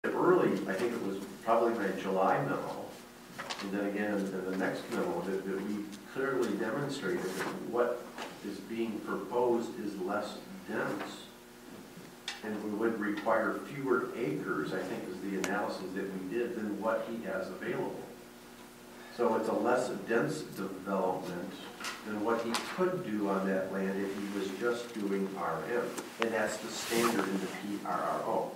early, I think it was probably my July memo, and then again in the next memo, that we clearly demonstrated that what is being proposed is less dense and we would require fewer acres, I think is the analysis that we did, than what he has available. So it's a less dense development than what he could do on that land if he was just doing RM. And that's the standard in the PRRO.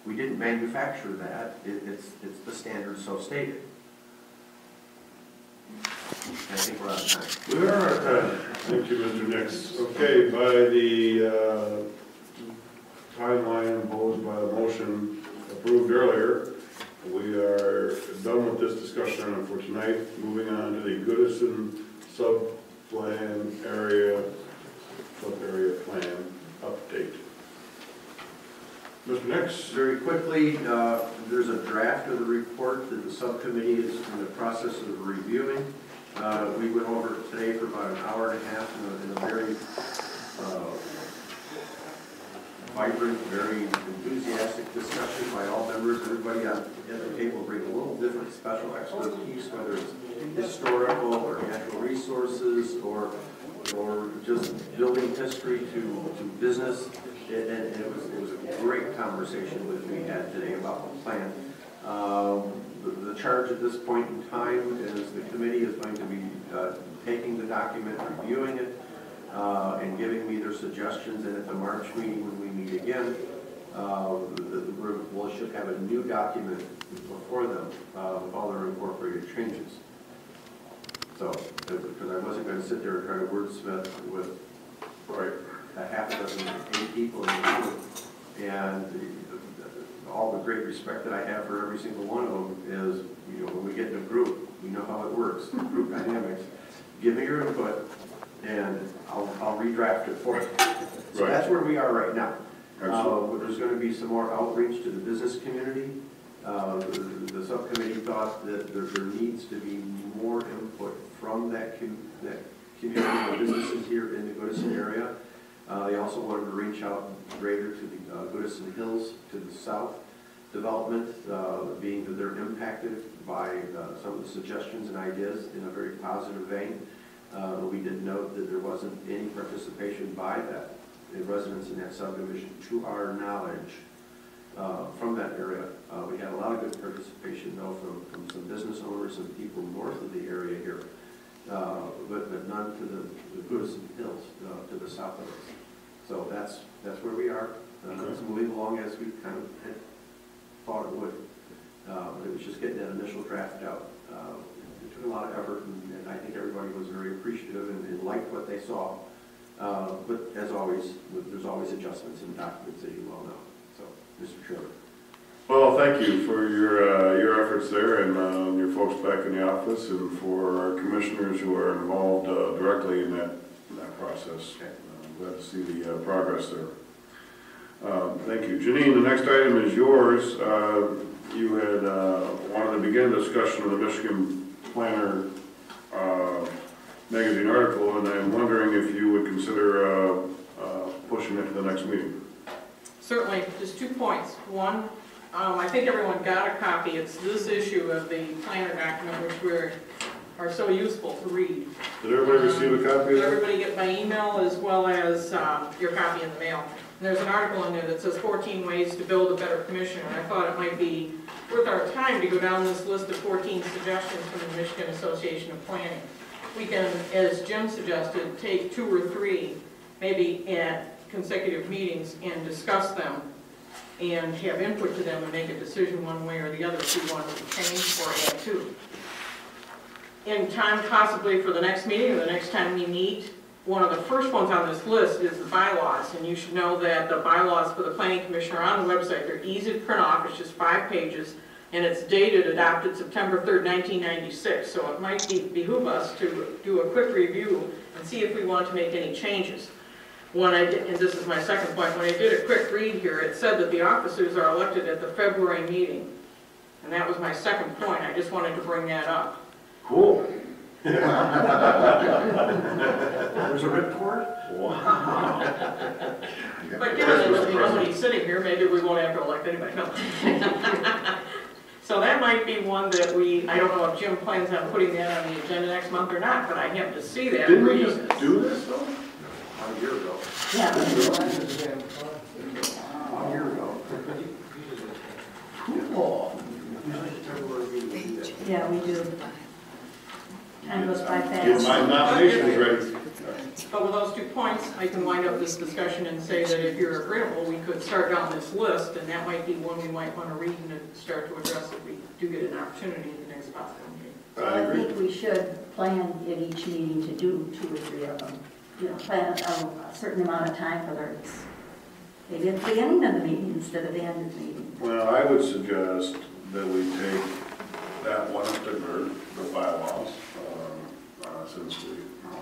We didn't manufacture that. It's the standard so stated. I think we're out of time. We are out of time. Thank you, Mr. Nix. Okay, by the timeline imposed by the motion approved earlier, we are done with this discussion item for tonight. Moving on to the Goodison sub-area plan update. Mr. Nix. Very quickly, there's a draft of the report that the subcommittee is in the process of reviewing. We went over it today for about an hour and a half in a very vibrant, very enthusiastic discussion by all members. Everybody at the table brings a little different special expertise, whether it's historical or natural resources or just building history to business. And it was a great conversation that we had today about the plan. The charge at this point in time is the committee is going to be taking the document, reviewing it, and giving me their suggestions. And at the March meeting, when we meet again, we should have a new document before them with all their incorporated changes. So, because I wasn't going to sit there and try to wordsmith with a half a dozen, 8 people in the room, and all the great respect that I have for every single one of them is, you know, when we get in a group, we know how it works, group dynamics. Give me your input, and I'll redraft it for you. So that's where we are right now. There's going to be some more outreach to the business community. The subcommittee thought that there needs to be more input from that community of businesses here in the Goodison area. They also wanted to reach out greater to the Goodison Hills to the south development, being that they're impacted by some of the suggestions and ideas in a very positive vein. We did note that there wasn't any participation by the residents in that subdivision, to our knowledge, from that area. We had a lot of good participation, though, from some business owners and people north of the area here, but none to the Goodison Hills, to the south of us. So that's where we are. It's moving along as we kind of had thought it would. But it was just getting that initial draft out. It took a lot of effort, and I think everybody was very appreciative and liked what they saw. But as always, there's always adjustments in documents, as you well know. So, Mr. Chairman. Well, thank you for your efforts there, and your folks back in the office, and for our commissioners who are involved directly in that process. Okay. Glad to see the progress there. Thank you. Janine, the next item is yours. You had wanted to begin a discussion of the Michigan Planner magazine article, and I'm wondering if you would consider pushing it to the next meeting. Certainly. Just 2 points. One, I think everyone got a copy. It's this issue of the planner document, which are so useful to read. Did everybody receive a copy of that? Did everybody get my email as well as your copy in the mail? And there's an article in there that says 14 ways to build a better commissioner. And I thought it might be worth our time to go down this list of 14 suggestions from the Michigan Association of Planning. We can, as Jim suggested, take 2 or 3, maybe at consecutive meetings, and discuss them and have input to them and make a decision one way or the other if we want to change or add to. In time possibly for the next meeting or the next time we meet, one of the first ones on this list is the bylaws, and you should know that the bylaws for the Planning Commission are on the website. They're easy to print off. It's just 5 pages, and it's dated, adopted September 3rd, 1996, so it might behoove us to do a quick review and see if we want to make any changes. When I did, and this is my second point, when I did a quick read here, it said that the officers are elected at the February meeting, and that was my second point. I just wanted to bring that up. Cool. There's a ripcord? Wow. But given that nobody's sitting here, maybe we won't have to elect anybody, no. So that might be one that I don't know if Jim plans on putting that on the agenda next month or not, but I have to see that. Didn't we just do this though? A year ago. Yeah. 1 year ago. Cool. Yeah, we do. Time goes by Get fast. my nominations ready. But with those 2 points, I can wind up this discussion and say that if you're agreeable, we could start down this list, and that might be one we might want to read and start to address if we do get an opportunity at the next possible meeting. So I think we should plan at each meeting to do 2 or 3 of them. You know, plan a certain amount of time for their, maybe at the beginning of the meeting instead of the end of the meeting. Well, I would suggest that we take that one particular, the bylaws, since we.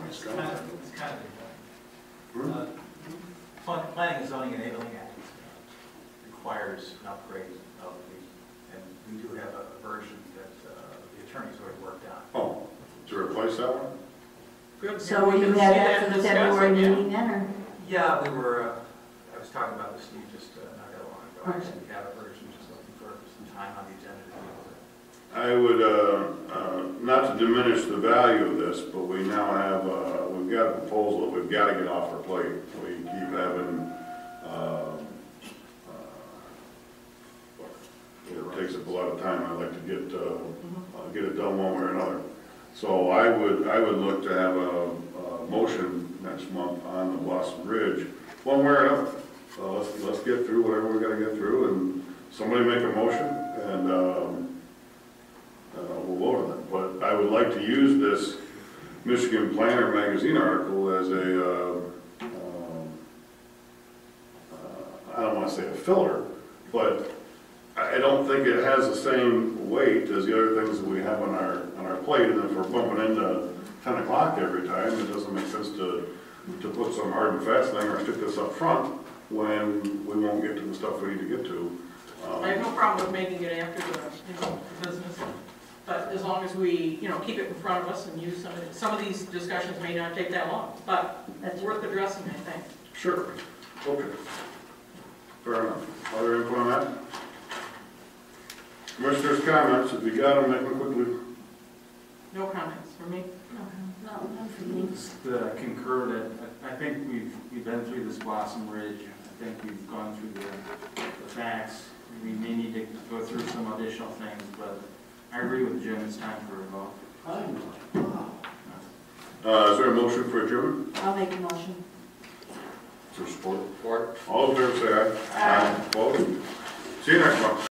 It's kind of Planning and Zoning Enabling Act requires an upgrade of these, and we do have a version that the attorney's already worked on. Oh, to replace that one? Good. So we will you can have see that and for the discuss February it, yeah. meeting then, or? Yeah, I was talking about this to you just not that long ago. Actually, we have a version, just looking for some time on the agenda to deal with it. I would, not to diminish the value of this, but we now have, we've got a proposal that we've got to get off our plate. We keep having, it takes up a lot of time. I'd like to get it done one way or another. So I would look to have a motion next month on the Blossom Ridge, one way or another. So let's get through whatever we got to get through, and somebody make a motion, and we'll vote on it. But I would like to use this Michigan Planner magazine article as a, I don't want to say a filler, but I don't think it has the same weight as the other things that we have on our plate. And if we're bumping into 10 o'clock every time, it doesn't make sense to put some hard and fast thing or stick this up front when we won't get to the stuff we need to get to. I have no problem with making it after the business, but as long as we, keep it in front of us and use some of these discussions may not take that long, but it's worth addressing, I think. Sure. Okay. Fair enough. Other input on that? Commissioners' comments, if you got them, make them quickly. No comments from me? No, no for me. Just concur that I think we've been through this Blossom Ridge. I think we've gone through the facts. We may need to go through some additional things, but I agree with Jim, it's time for a vote. Is there a motion for adjournment? I'll make a motion. For support? Support. All in favor, say aye. Aye. Opposed? See you next month.